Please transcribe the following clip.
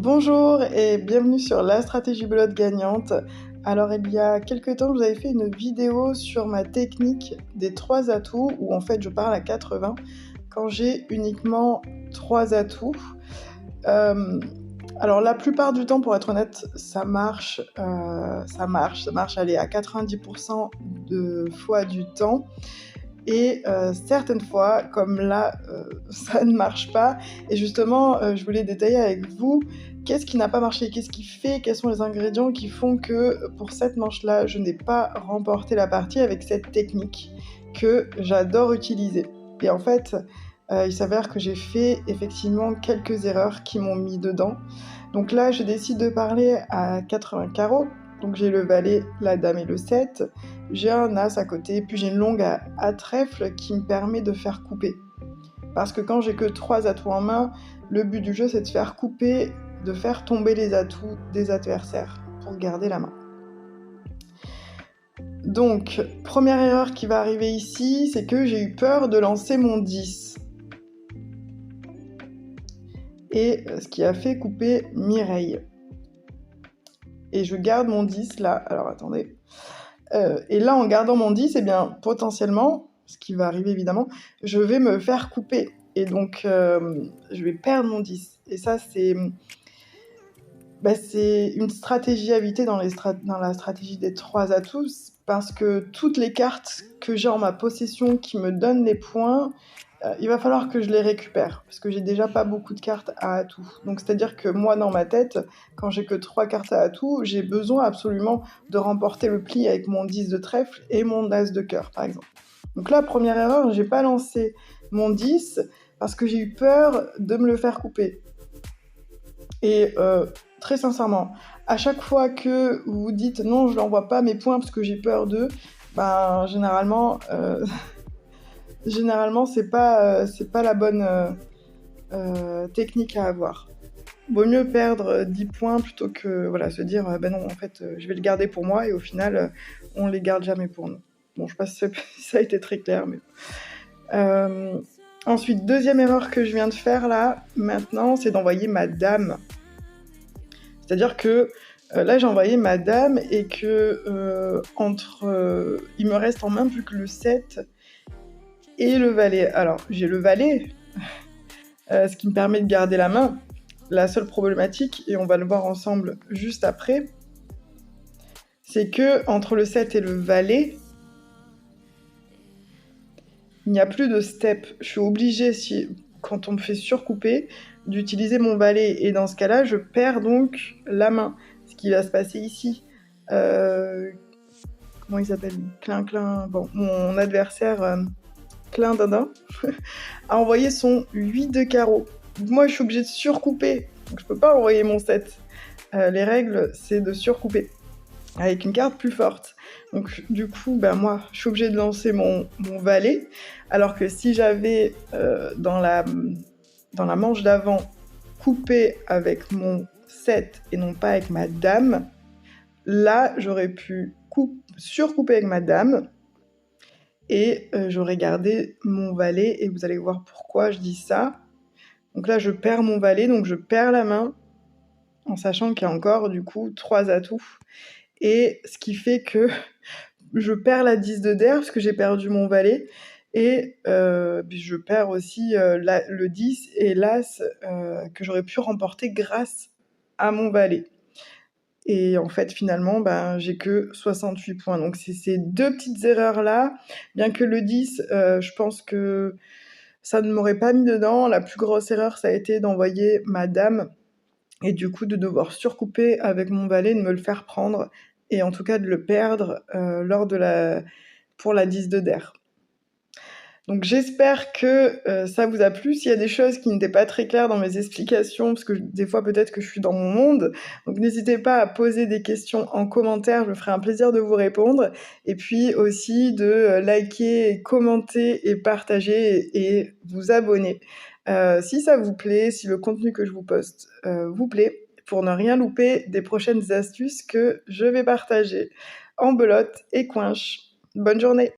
Bonjour et bienvenue sur la stratégie belote gagnante. Alors il y a quelques temps, je vous avais fait une vidéo sur ma technique des 3 atouts, où en fait je parle à 80 quand j'ai uniquement 3 atouts. Alors la plupart du temps, pour être honnête, ça marche, allez, à 90% de fois du temps. Et certaines fois, comme là, ça ne marche pas. Et justement, je voulais détailler avec vous qu'est-ce qui n'a pas marché, qu'est-ce qui fait, quels sont les ingrédients qui font que pour cette manche-là, je n'ai pas remporté la partie avec cette technique que j'adore utiliser. Et en fait, il s'avère que j'ai fait effectivement quelques erreurs qui m'ont mis dedans. Donc là, je décide de parler à 80 carreaux. Donc j'ai le valet, la dame et le 7. J'ai un as à côté, puis j'ai une longue à trèfle qui me permet de faire couper. Parce que quand j'ai que 3 atouts en main, le but du jeu c'est de faire couper, de faire tomber les atouts des adversaires pour garder la main. Donc, première erreur qui va arriver ici, c'est que j'ai eu peur de lancer mon 10. Et ce qui a fait couper Mireille. Et je garde mon 10 là, alors attendez. Et là, en gardant mon 10, eh bien, potentiellement, ce qui va arriver évidemment, je vais me faire couper. Et donc, je vais perdre mon 10. Et ça, c'est une stratégie à éviter dans la stratégie des 3 atouts, parce que toutes les cartes que j'ai en ma possession qui me donnent les points, il va falloir que je les récupère, parce que j'ai déjà pas beaucoup de cartes à atout. Donc c'est-à-dire que moi, dans ma tête, quand j'ai que 3 cartes à atout, j'ai besoin absolument de remporter le pli avec mon 10 de trèfle et mon as de cœur, par exemple. Donc là, première erreur, j'ai pas lancé mon 10 parce que j'ai eu peur de me le faire couper. Et très sincèrement, à chaque fois que vous vous dites non, je n'envoie pas mes points parce que j'ai peur d'eux, généralement, c'est pas la bonne technique à avoir. Vaut mieux perdre 10 points plutôt que se dire non, en fait, je vais le garder pour moi, et au final, on les garde jamais pour nous. Bon, je sais pas si ça a été très clair, mais... Ensuite, deuxième erreur que je viens de faire là, maintenant, c'est d'envoyer ma dame. C'est-à-dire que là, j'ai envoyé ma dame et que il me reste en main plus que le 7 et le valet. Alors, j'ai le valet, ce qui me permet de garder la main. La seule problématique, et on va le voir ensemble juste après, c'est que entre le 7 et le valet, il n'y a plus de step. Je suis obligée, quand on me fait surcouper, d'utiliser mon valet. Et dans ce cas-là, je perds donc la main. Ce qui va se passer ici. Comment il s'appelle ? Clin. Bon, mon adversaire, Clin Dindin, a envoyé son 8 de carreau. Donc moi, je suis obligée de surcouper. Donc je peux pas envoyer mon 7. Les règles, c'est de surcouper avec une carte plus forte. Donc du coup, moi, je suis obligée de lancer mon valet, alors que si j'avais, dans la manche d'avant, coupé avec mon 7 et non pas avec ma dame, là, j'aurais pu surcouper avec ma dame, et j'aurais gardé mon valet, et vous allez voir pourquoi je dis ça. Donc là, je perds mon valet, donc je perds la main, en sachant qu'il y a encore, du coup, 3 atouts. Et ce qui fait que je perds la 10 de der, parce que j'ai perdu mon valet, et puis je perds aussi le 10 et l'as que j'aurais pu remporter grâce à mon valet. Et en fait, finalement, j'ai que 68 points. Donc c'est ces 2 petites erreurs-là. Bien que le 10, je pense que ça ne m'aurait pas mis dedans. La plus grosse erreur, ça a été d'envoyer ma dame, et du coup de devoir surcouper avec mon valet, de me le faire prendre, et en tout cas de le perdre pour la 10 de der. Donc j'espère que ça vous a plu. S'il y a des choses qui n'étaient pas très claires dans mes explications, parce que des fois peut-être que je suis dans mon monde, donc n'hésitez pas à poser des questions en commentaire, je me ferai un plaisir de vous répondre. Et puis aussi de liker, commenter et partager, et vous abonner. Si ça vous plaît, si le contenu que je vous poste vous plaît, pour ne rien louper des prochaines astuces que je vais partager en belote et coinche. Bonne journée!